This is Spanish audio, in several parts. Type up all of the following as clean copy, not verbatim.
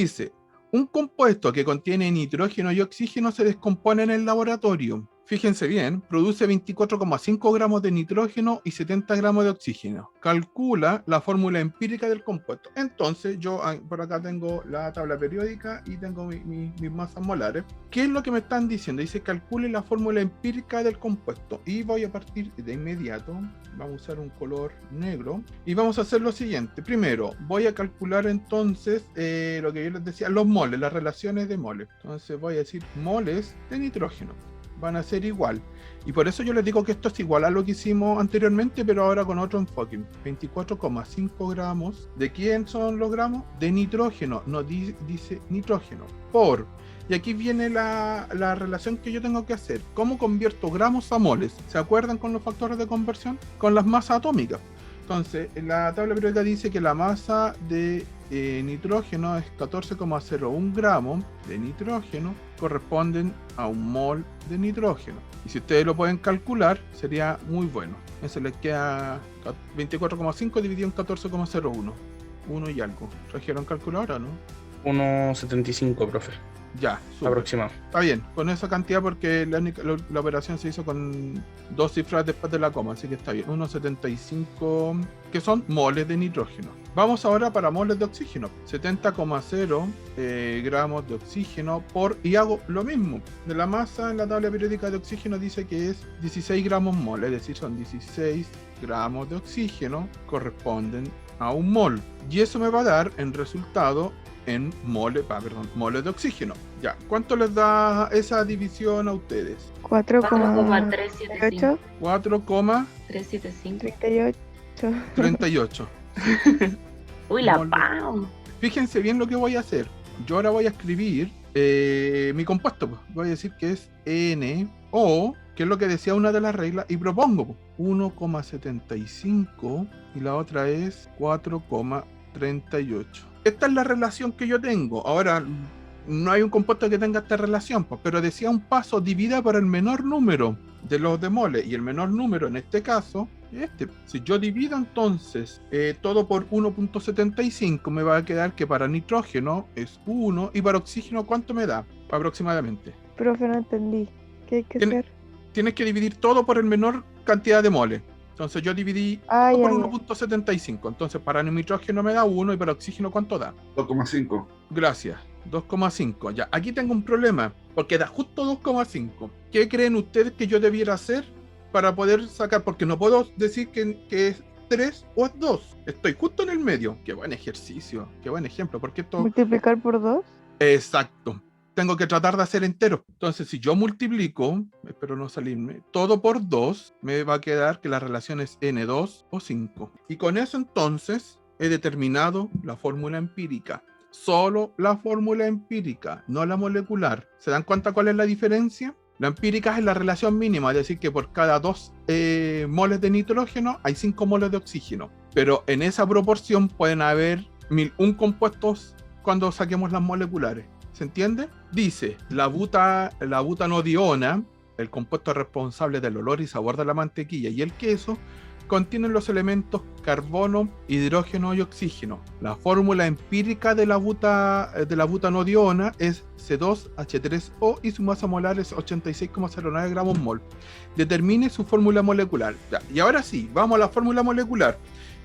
Dice, un compuesto que contiene nitrógeno y oxígeno se descompone en el laboratorio. Fíjense bien, produce 24,5 gramos de nitrógeno y 70 gramos de oxígeno. Calcula la fórmula empírica del compuesto. Entonces, yo por acá tengo la tabla periódica y tengo mis masas molares. ¿Qué es lo que me están diciendo? Dice, calcule la fórmula empírica del compuesto. Y voy a partir de inmediato. Vamos a usar un color negro. Y vamos a hacer lo siguiente. Primero, voy a calcular entonces lo que yo les decía, los moles, las relaciones de moles. Entonces voy a decir moles de nitrógeno. Van a ser igual. Y por eso yo les digo que esto es igual a lo que hicimos anteriormente, pero ahora con otro enfoque. 24,5 gramos. ¿De quién son los gramos? De nitrógeno. No dice nitrógeno. Por. Y aquí viene la relación que yo tengo que hacer. ¿Cómo convierto gramos a moles? ¿Se acuerdan con los factores de conversión? Con las masas atómicas. Entonces, la tabla periódica dice que la masa de nitrógeno es 14,01 gramos de nitrógeno, corresponden a un mol de nitrógeno. Y si ustedes lo pueden calcular, sería muy bueno. Eso les queda 24,5 dividido en 14,01. 1 y algo. ¿Trajeron calculadora, no? 1,75, profe. Ya, super. Aproximado. Está bien, con esa cantidad porque la operación se hizo con 2 cifras después de la coma, así que está bien. 1,75, que son moles de nitrógeno. Vamos ahora para moles de oxígeno. 70,0 gramos de oxígeno por, y hago lo mismo. De la masa en la tabla periódica de oxígeno dice que es 16 gramos mol, es decir, son 16 gramos de oxígeno, corresponden a un mol. Y eso me va a dar en resultado en moles de oxígeno. Ya, ¿cuánto les da esa división a ustedes? 4,375. 4,375. 38. Uy, la pao. Fíjense bien lo que voy a hacer. Yo ahora voy a escribir mi compuesto. Voy a decir que es NO, que es lo que decía una de las reglas, y propongo 1,75 y la otra es 4,38. Esta es la relación que yo tengo. Ahora, no hay un compuesto que tenga esta relación, pero decía un paso, divida por el menor número de los de moles, y el menor número en este caso es este. Si yo divido entonces todo por 1,75, me va a quedar que para nitrógeno es 1, y para oxígeno, ¿cuánto me da aproximadamente? Profe, no entendí. ¿Qué hay que hacer? Tienes que dividir todo por el menor cantidad de moles. Entonces yo dividí todo por 1,75. Entonces para nitrógeno me da 1 y para oxígeno ¿cuánto da? 2,5. Gracias, 2,5. Ya, aquí tengo un problema, porque da justo 2,5. ¿Qué creen ustedes que yo debiera hacer para poder sacar? Porque no puedo decir que es 3 o es 2. Estoy justo en el medio. Qué buen ejercicio, qué buen ejemplo. Porque esto... ¿Multiplicar por 2? Exacto. Tengo que tratar de hacer entero. Entonces, si yo multiplico, espero no salirme, todo por 2, me va a quedar que la relación es N2 o 5. Y con eso entonces he determinado la fórmula empírica. Solo la fórmula empírica, no la molecular. ¿Se dan cuenta cuál es la diferencia? La empírica es la relación mínima, es decir, que por cada 2 moles de nitrógeno hay 5 moles de oxígeno. Pero en esa proporción pueden haber 1001 compuestos cuando saquemos las moleculares. ¿Se entiende? Dice, la butanodiona, el compuesto responsable del olor y sabor de la mantequilla y el queso, contienen los elementos carbono, hidrógeno y oxígeno. La fórmula empírica de la butanodiona es C2H3O y su masa molar es 86,09 gramos mol. Determine su fórmula molecular. Ya, y ahora sí, vamos a la fórmula molecular.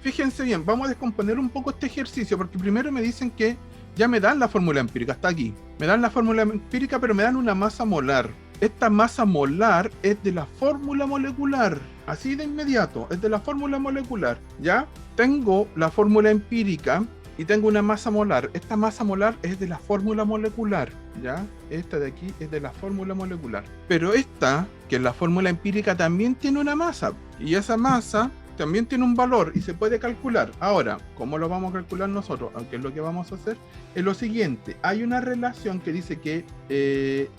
Fíjense bien, vamos a descomponer un poco este ejercicio, porque primero me dicen que ya me dan la fórmula empírica, está aquí. Me dan la fórmula empírica, pero me dan una masa molar. Esta masa molar es de la fórmula molecular. Así de inmediato, es de la fórmula molecular. ¿Ya? Tengo la fórmula empírica y tengo una masa molar. Esta masa molar es de la fórmula molecular. ¿Ya? Esta de aquí es de la fórmula molecular. Pero esta, que es la fórmula empírica, también tiene una masa. Y esa masa también tiene un valor y se puede calcular. Ahora, ¿cómo lo vamos a calcular nosotros? Aunque es lo que vamos a hacer, es lo siguiente. Hay una relación que dice que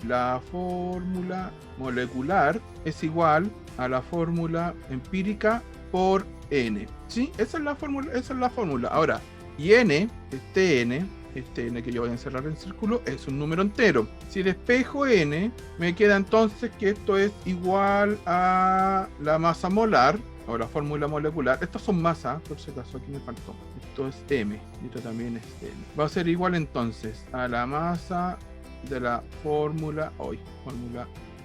la fórmula molecular es igual a la fórmula empírica por n. ¿Sí? Esa es la fórmula. Ahora, y n, este n que yo voy a encerrar en círculo, es un número entero. Si despejo n, me queda entonces que esto es igual a la masa molar o la fórmula molecular, estos son masas, por si acaso aquí me faltó, esto es M, y esto también es M, va a ser igual entonces a la masa de la fórmula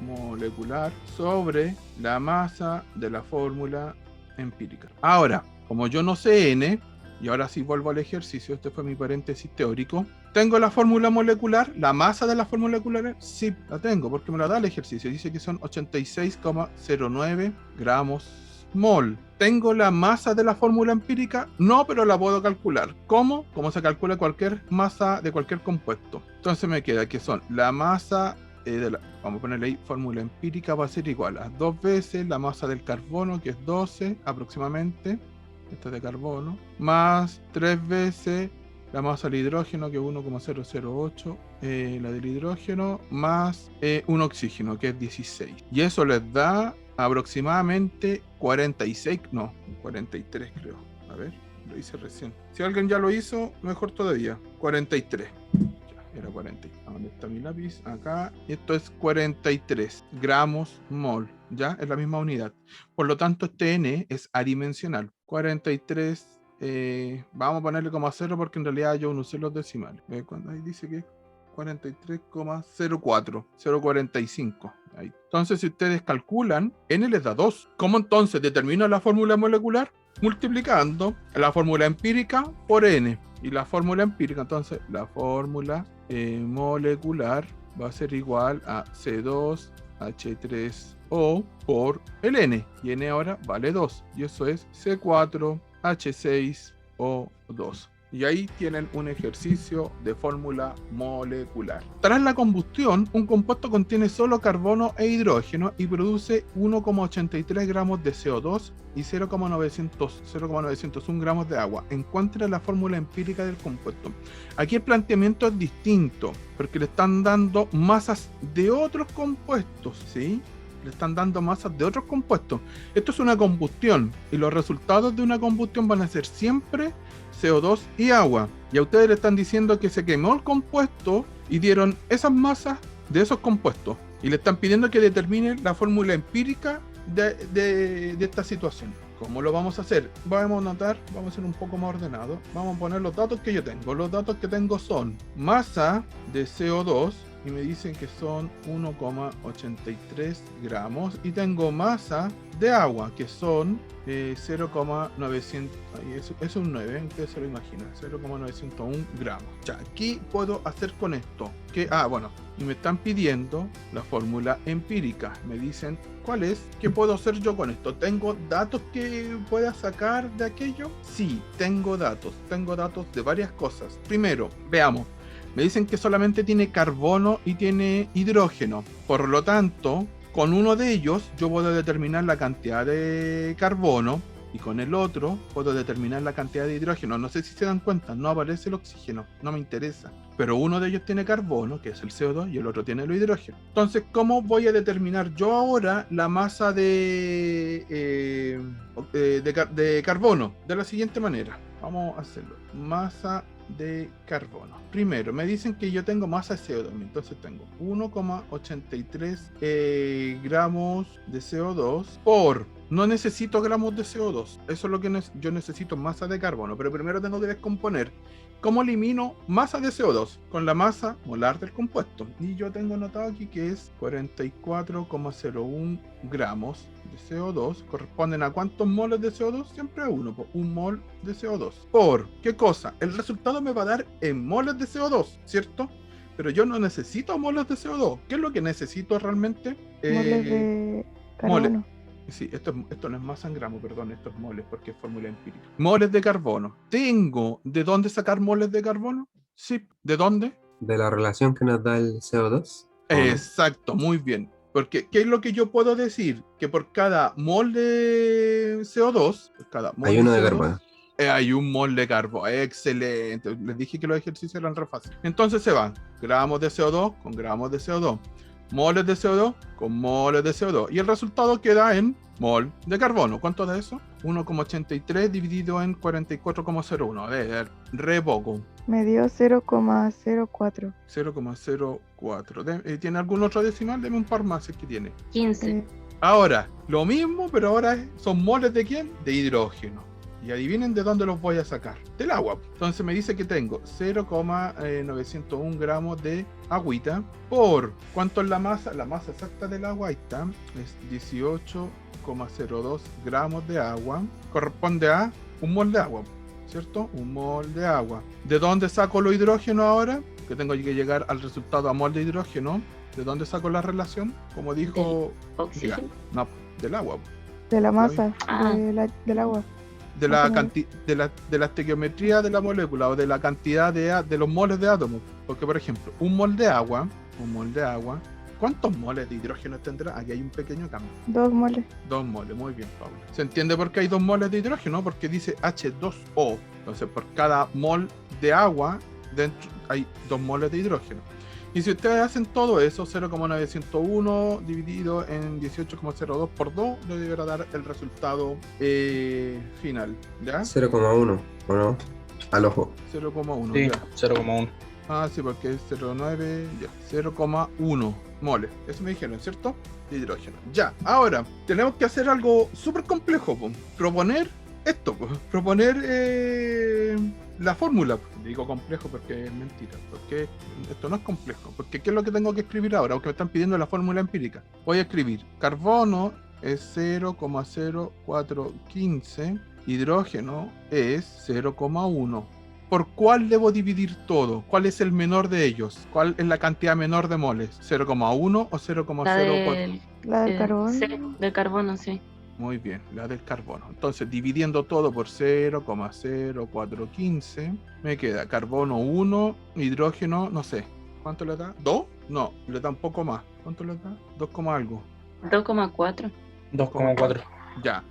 molecular sobre la masa de la fórmula empírica. Ahora, como yo no sé N, y ahora sí vuelvo al ejercicio, este fue mi paréntesis teórico, ¿tengo la fórmula molecular? ¿La masa de la fórmula molecular? Sí, la tengo, porque me la da el ejercicio. Dice que son 86,09 gramos mol. ¿Tengo la masa de la fórmula empírica? No, pero la puedo calcular. ¿Cómo? Como se calcula cualquier masa de cualquier compuesto. Entonces me queda que son la masa vamos a ponerle ahí, fórmula empírica va a ser igual a 2 veces la masa del carbono, que es 12 aproximadamente, esta de carbono, más 3 veces la masa del hidrógeno, que es 1,008, la del hidrógeno, más un oxígeno, que es 16. Y eso les da aproximadamente 46, no, 43 creo. A ver, lo hice recién. Si alguien ya lo hizo, mejor todavía. 43. Era 40. ¿Dónde está mi lápiz? Acá. Esto es 43 gramos mol. ¿Ya? Es la misma unidad. Por lo tanto, este N es adimensional. 43. Vamos a ponerle como a 0 porque en realidad yo no usé los decimales. Cuando ahí dice que es 43,04. 0,45. Ahí. Entonces, si ustedes calculan, N les da 2. ¿Cómo entonces determino la fórmula molecular? Multiplicando la fórmula empírica por N. Y la fórmula empírica, entonces, la fórmula molecular va a ser igual a C2H3O por el N. Y N ahora vale 2. Y eso es C4H6O2. Y ahí tienen un ejercicio de fórmula molecular. Tras la combustión, un compuesto contiene solo carbono e hidrógeno y produce 1,83 gramos de CO2 y 0,901 gramos de agua. Encuentra la fórmula empírica del compuesto. Aquí el planteamiento es distinto, porque le están dando masas de otros compuestos, ¿sí? Le están dando masas de otros compuestos. Esto es una combustión, y los resultados de una combustión van a ser siempre CO2 y agua. Y a ustedes le están diciendo que se quemó el compuesto y dieron esas masas de esos compuestos. Y le están pidiendo que determine la fórmula empírica de esta situación. ¿Cómo lo vamos a hacer? Vamos a anotar, vamos a ser un poco más ordenado. Vamos a poner los datos que yo tengo. Los datos que tengo son masa de CO2, y me dicen que son 1,83 gramos, y tengo masa de agua, que son 0,900, eso es un 9, ustedes se lo imaginan, 0,901 gramos. Ya, ¿qué puedo hacer con esto? Bueno, y me están pidiendo la fórmula empírica. Me dicen, ¿cuál es? ¿Qué puedo hacer yo con esto? ¿Tengo datos que pueda sacar de aquello? Sí, tengo datos de varias cosas. Primero, veamos. Me dicen que solamente tiene carbono y tiene hidrógeno. Por lo tanto, con uno de ellos yo puedo determinar la cantidad de carbono y con el otro puedo determinar la cantidad de hidrógeno. No sé si se dan cuenta, no aparece el oxígeno, no me interesa. Pero uno de ellos tiene carbono, que es el CO2, y el otro tiene el hidrógeno. Entonces, ¿cómo voy a determinar yo ahora la masa de carbono? De la siguiente manera. Vamos a hacerlo. Masa de carbono. Primero, me dicen que yo tengo masa de CO2, entonces tengo 1,83 gramos de CO2 por... No necesito gramos de CO2, eso es lo que yo necesito, masa de carbono, pero primero tengo que descomponer. ¿Cómo elimino masa de CO2? Con la masa molar del compuesto. Y yo tengo anotado aquí que es 44,01 gramos de CO2. ¿Corresponden a cuántos moles de CO2? Siempre a uno, por un mol de CO2. ¿Por qué cosa? El resultado me va a dar en moles de CO2, ¿cierto? Pero yo no necesito moles de CO2. ¿Qué es lo que necesito realmente? Moles de carbono. Moles. Sí, esto no es masa en gramos, perdón, esto es moles porque es fórmula empírica. Moles de carbono. ¿De dónde sacar moles de carbono? Sí, ¿de dónde? De la relación que nos da el CO2. Exacto, muy bien. Porque, ¿qué es lo que yo puedo decir? Que por cada mol de CO2, hay uno de carbono. Hay un mol de carbono. Excelente. Les dije que los ejercicios eran re fáciles. Entonces se van gramos de CO2 con gramos de CO2. Moles de CO2 con moles de CO2. Y el resultado queda en mol de carbono. ¿Cuánto da eso? 1,83 dividido en 44,01. Re poco. Me dio 0,04. 0,04. ¿Tiene algún otro decimal? Deme un par más, es que tiene. 15. Ahora, lo mismo, pero ahora son moles ¿de quién? De hidrógeno. Y adivinen de dónde los voy a sacar. Del agua. Entonces me dice que tengo 0,901 gramos de agüita por... ¿Cuánto es la masa? La masa exacta del agua, ahí está. Es 18,02 gramos de agua. Corresponde a un mol de agua, ¿cierto? Un mol de agua. ¿De dónde saco los hidrógenos ahora? Que tengo que llegar al resultado a mol de hidrógeno. ¿De dónde saco la relación? Como dijo... Oxígeno. No, del agua. De la masa Ah. del agua. De la estequiometría de la molécula o de la cantidad de los moles de átomos. Porque, por ejemplo, un mol de agua, ¿cuántos moles de hidrógeno tendrá? Aquí hay un pequeño cambio. 2 moles. 2 moles, muy bien, Paula. ¿Se entiende por qué hay 2 moles de hidrógeno? Porque dice H2O. Entonces, por cada mol de agua, dentro hay 2 moles de hidrógeno. Y si ustedes hacen todo eso, 0,901 dividido en 18,02 por 2, le deberá dar el resultado final, ¿ya? 0,1, ¿o no? Al ojo. 0,1, Sí, ya. 0,1. Ah, sí, porque es 0,9, ya. 0,1 moles. Eso me dijeron, ¿cierto? De hidrógeno. Ya, ahora, tenemos que hacer algo súper complejo, po. Proponer esto, po. Proponer la fórmula. Digo complejo porque es mentira, porque esto no es complejo. Porque ¿qué es lo que tengo que escribir ahora? Porque me están pidiendo la fórmula empírica. Voy a escribir carbono es 0,0415, hidrógeno es 0,1. ¿Por cuál debo dividir todo? ¿Cuál es el menor de ellos? ¿Cuál es la cantidad menor de moles? ¿0,1 o 0,04? La del carbono. Sí, del carbono, sí. Muy bien, la del carbono. Entonces, dividiendo todo por 0,0415, me queda carbono 1, hidrógeno, no sé. ¿Cuánto le da? ¿2? No, le da un poco más. ¿Cuánto le da? 2, algo. 2,4. 2,4. Ya.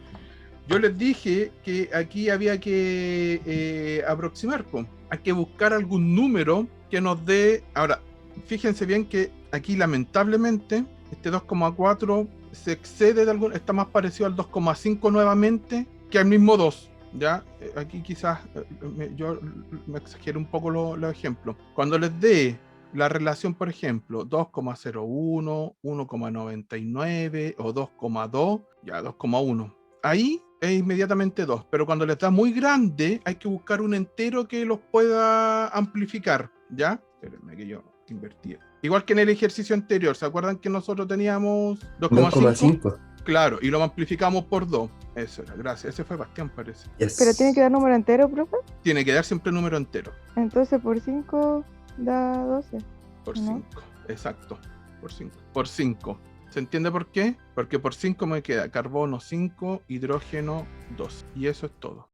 Yo les dije que aquí había que aproximar, po. Hay que buscar algún número que nos dé... Ahora, fíjense bien que aquí lamentablemente este 2,4 se excede de algún... Está más parecido al 2,5 nuevamente que al mismo 2. ¿Ya? Aquí quizás yo me exagero un poco los ejemplos. Cuando les dé la relación, por ejemplo, 2,01, 1,99 o 2,2, ya 2,1. Ahí es inmediatamente 2, pero cuando les da muy grande hay que buscar un entero que los pueda amplificar, ¿ya? Espérenme que yo invertí. Igual que en el ejercicio anterior, ¿se acuerdan que nosotros teníamos 2,5? Claro, y lo amplificamos por 2. Eso era, gracias. Ese fue Bastián, parece. Yes. Pero tiene que dar número entero, profe. Tiene que dar siempre número entero. Entonces por 5 da 12. Por ¿No? 5, exacto. Por 5. Por 5. ¿Se entiende por qué? Porque por 5 me queda carbono 5, hidrógeno 2. Y eso es todo.